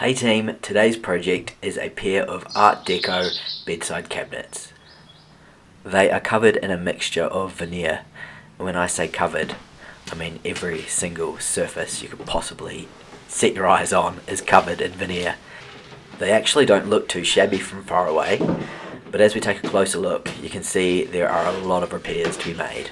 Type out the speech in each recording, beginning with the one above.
Hey team, today's project is a pair of Art Deco bedside cabinets. They are covered in a mixture of veneer. When I say covered, I mean every single surface you could possibly set your eyes on is covered in veneer. They actually don't look too shabby from far away, but as we take a closer look, you can see there are a lot of repairs to be made.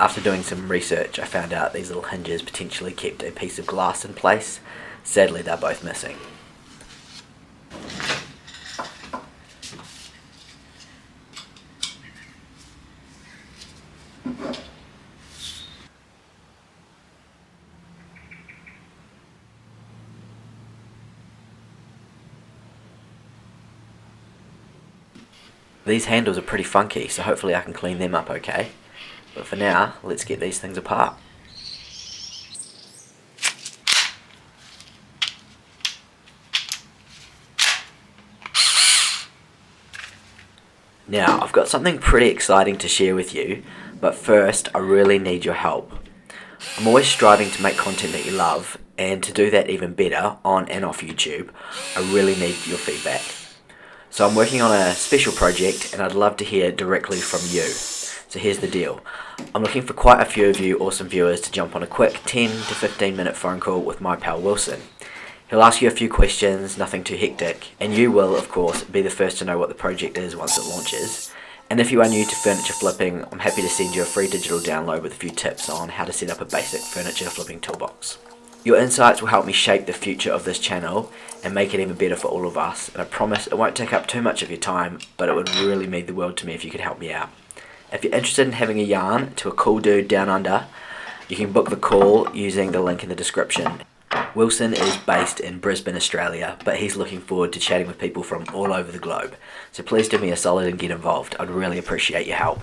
After doing some research, I found out these little hinges potentially kept a piece of glass in place. Sadly, they're both missing. These handles are pretty funky, so hopefully I can clean them up okay. But for now, let's get these things apart. Now, I've got something pretty exciting to share with you, but first I really need your help. I'm always striving to make content that you love, and to do that even better on and off YouTube, I really need your feedback. So I'm working on a special project and I'd love to hear directly from you. So here's the deal. I'm looking for quite a few of you awesome viewers to jump on a quick 10 to 15 minute phone call with my pal Wilson. He'll ask you a few questions, nothing too hectic, and you will, of course, be the first to know what the project is once it launches. And if you are new to furniture flipping, I'm happy to send you a free digital download with a few tips on how to set up a basic furniture flipping toolbox. Your insights will help me shape the future of this channel and make it even better for all of us, and I promise it won't take up too much of your time, but it would really mean the world to me if you could help me out. If you're interested in having a yarn to a cool dude down under, you can book the call using the link in the description. Wilson is based in Brisbane, Australia, but he's looking forward to chatting with people from all over the globe. So please do me a solid and get involved. I'd really appreciate your help.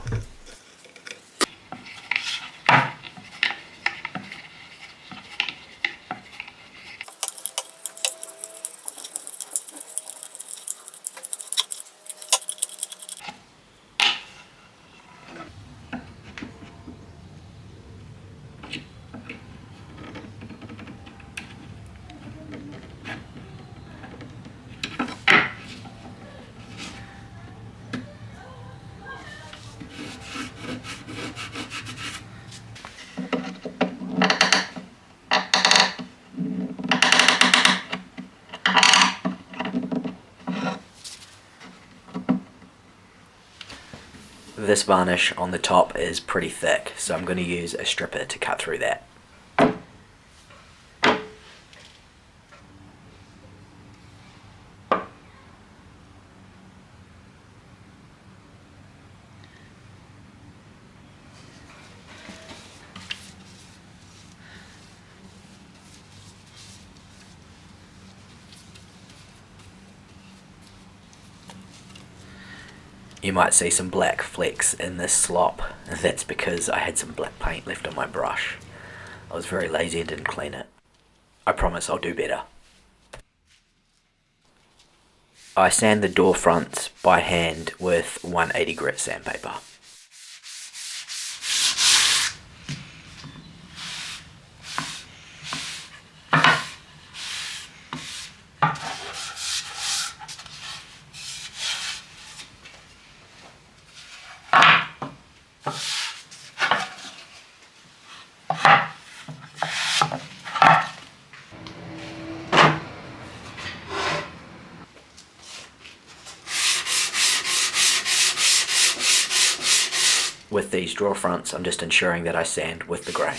This varnish on the top is pretty thick, so I'm going to use a stripper to cut through that. You might see some black flecks in this slop, and that's because I had some black paint left on my brush. I was very lazy and didn't clean it. I promise I'll do better. I sand the door fronts by hand with 180 grit sandpaper. With these drawer fronts, I'm just ensuring that I sand with the grain.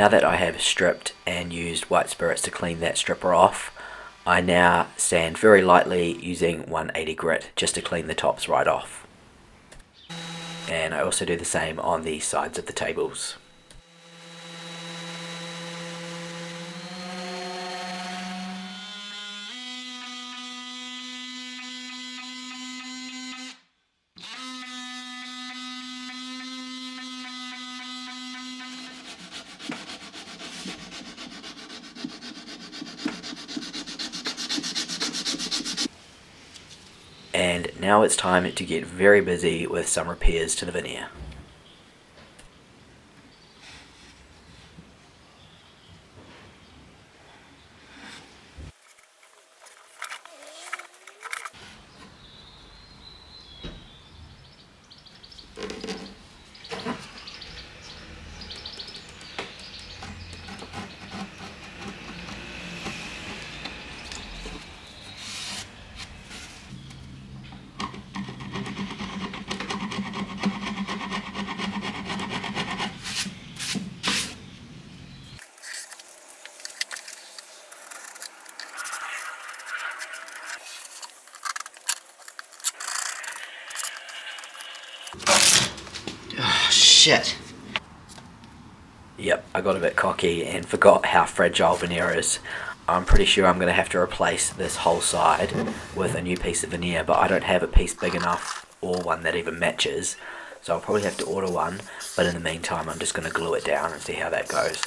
Now that I have stripped and used white spirits to clean that stripper off, I now sand very lightly using 180 grit just to clean the tops right off. And I also do the same on the sides of the tables. And now it's time to get very busy with some repairs to the veneer. Oh, shit. Yep, I got a bit cocky and forgot how fragile veneer is. I'm pretty sure I'm going to have to replace this whole side with a new piece of veneer, but I don't have a piece big enough or one that even matches, so I'll probably have to order one, but in the meantime I'm just going to glue it down and see how that goes.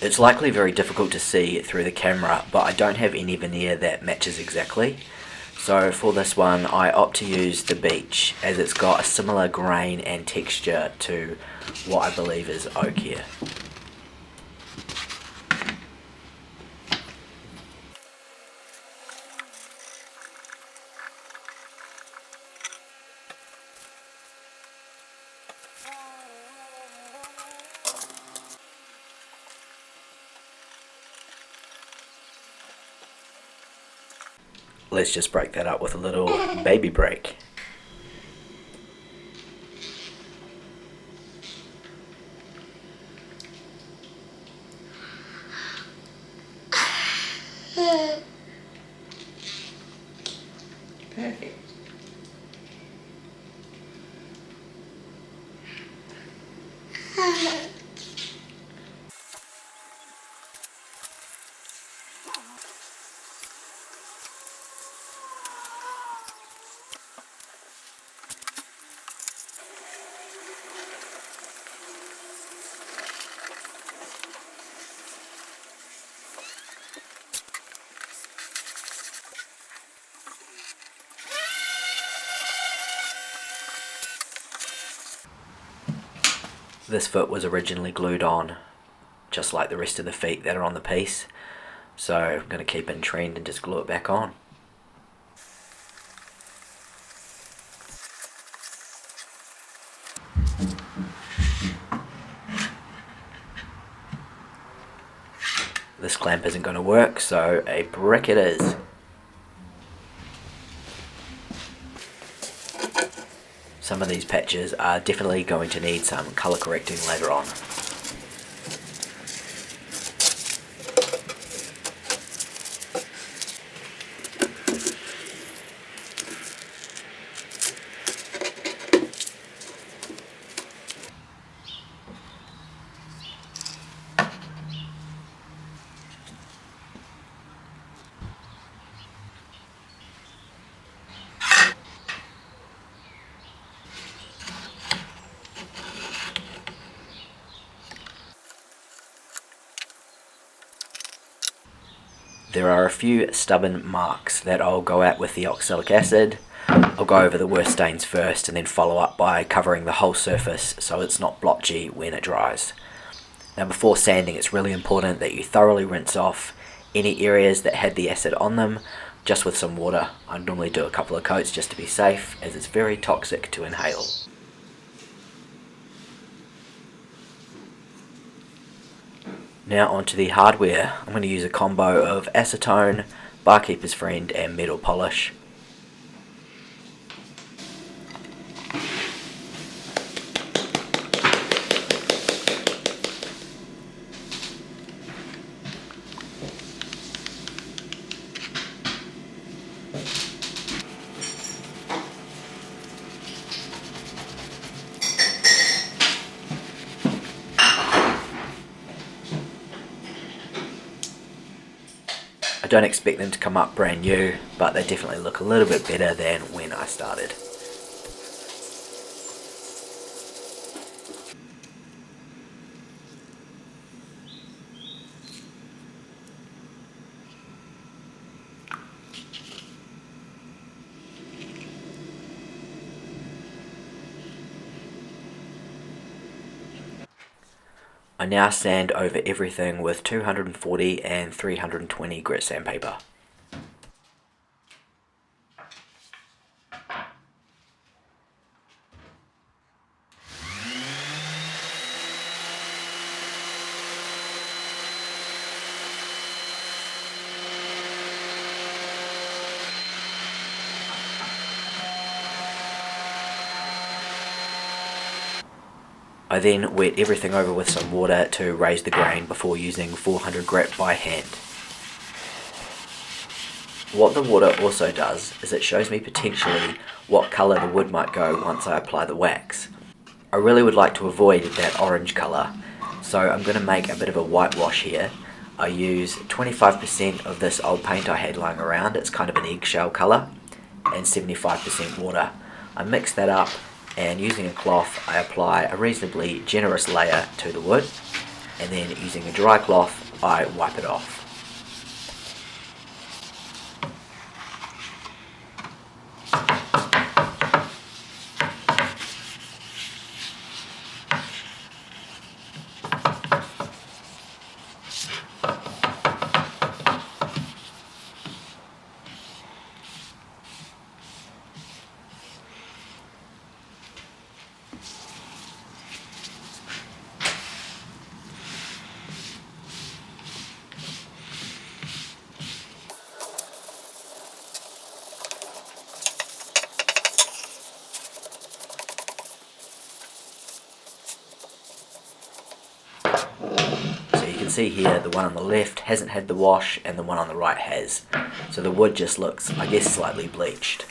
It's likely very difficult to see through the camera, but I don't have any veneer that matches exactly. So for this one I opt to use the beech, as it's got a similar grain and texture to what I believe is oak here. Let's just break that up with a little baby break. Perfect. This foot was originally glued on, just like the rest of the feet that are on the piece. So I'm going to keep in trend and just glue it back on. This clamp isn't going to work, so a brick it is. Some of these patches are definitely going to need some colour correcting later on. There are a few stubborn marks that I'll go at with the oxalic acid. I'll go over the worst stains first and then follow up by covering the whole surface so it's not blotchy when it dries. Now before sanding, it's really important that you thoroughly rinse off any areas that had the acid on them just with some water. I normally do a couple of coats just to be safe, as it's very toxic to inhale. Now onto the hardware. I'm going to use a combo of acetone, barkeeper's friend and metal polish. I don't expect them to come up brand new, but they definitely look a little bit better than when I started. I now sand over everything with 240 and 320 grit sandpaper. I then wet everything over with some water to raise the grain before using 400 grit by hand. What the water also does is it shows me potentially what colour the wood might go once I apply the wax. I really would like to avoid that orange colour, so I'm going to make a bit of a whitewash here. I use 25% of this old paint I had lying around, it's kind of an eggshell colour, and 75% water. I mix that up, and using a cloth I apply a reasonably generous layer to the wood, and then using a dry cloth I wipe it off. You can see here the one on the left hasn't had the wash and the one on the right has. So the wood just looks, I guess, slightly bleached.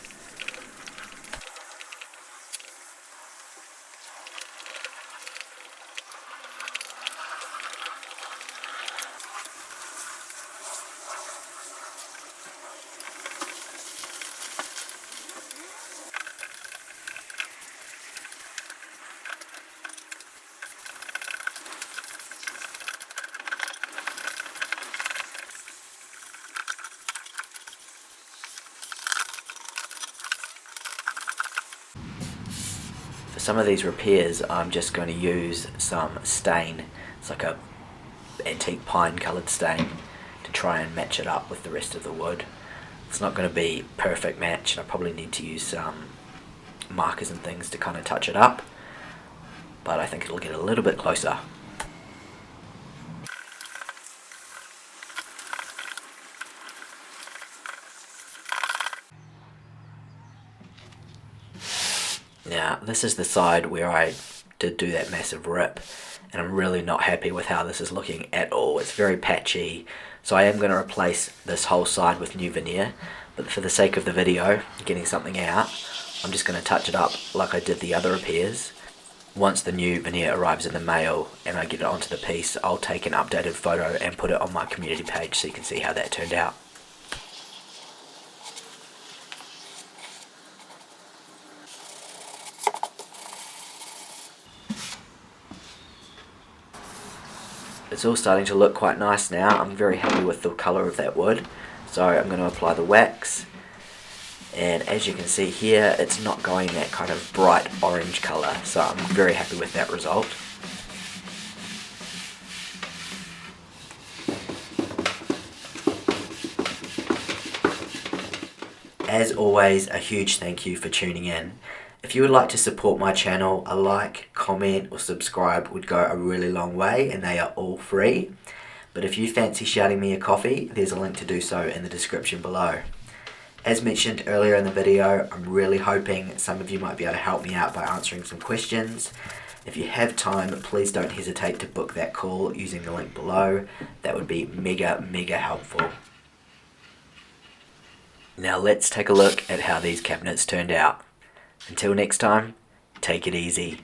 For some of these repairs I'm just going to use some stain. It's like a antique pine coloured stain to try and match it up with the rest of the wood. It's not going to be perfect match, and I probably need to use some markers and things to kind of touch it up, but I think it'll get a little bit closer. Now this is the side where I did do that massive rip, and I'm really not happy with how this is looking at all. It's very patchy, so I am going to replace this whole side with new veneer, but for the sake of the video, getting something out, I'm just going to touch it up like I did the other repairs. Once the new veneer arrives in the mail and I get it onto the piece, I'll take an updated photo and put it on my community page so you can see how that turned out. It's all starting to look quite nice now. I'm very happy with the colour of that wood. So I'm going to apply the wax. And as you can see here, it's not going that kind of bright orange colour. So I'm very happy with that result. As always, a huge thank you for tuning in. If you would like to support my channel, a like, comment or subscribe would go a really long way, and they are all free. But if you fancy shouting me a coffee, there's a link to do so in the description below. As mentioned earlier in the video, I'm really hoping some of you might be able to help me out by answering some questions. If you have time, please don't hesitate to book that call using the link below. That would be mega helpful. Now let's take a look at how these cabinets turned out. Until next time, take it easy.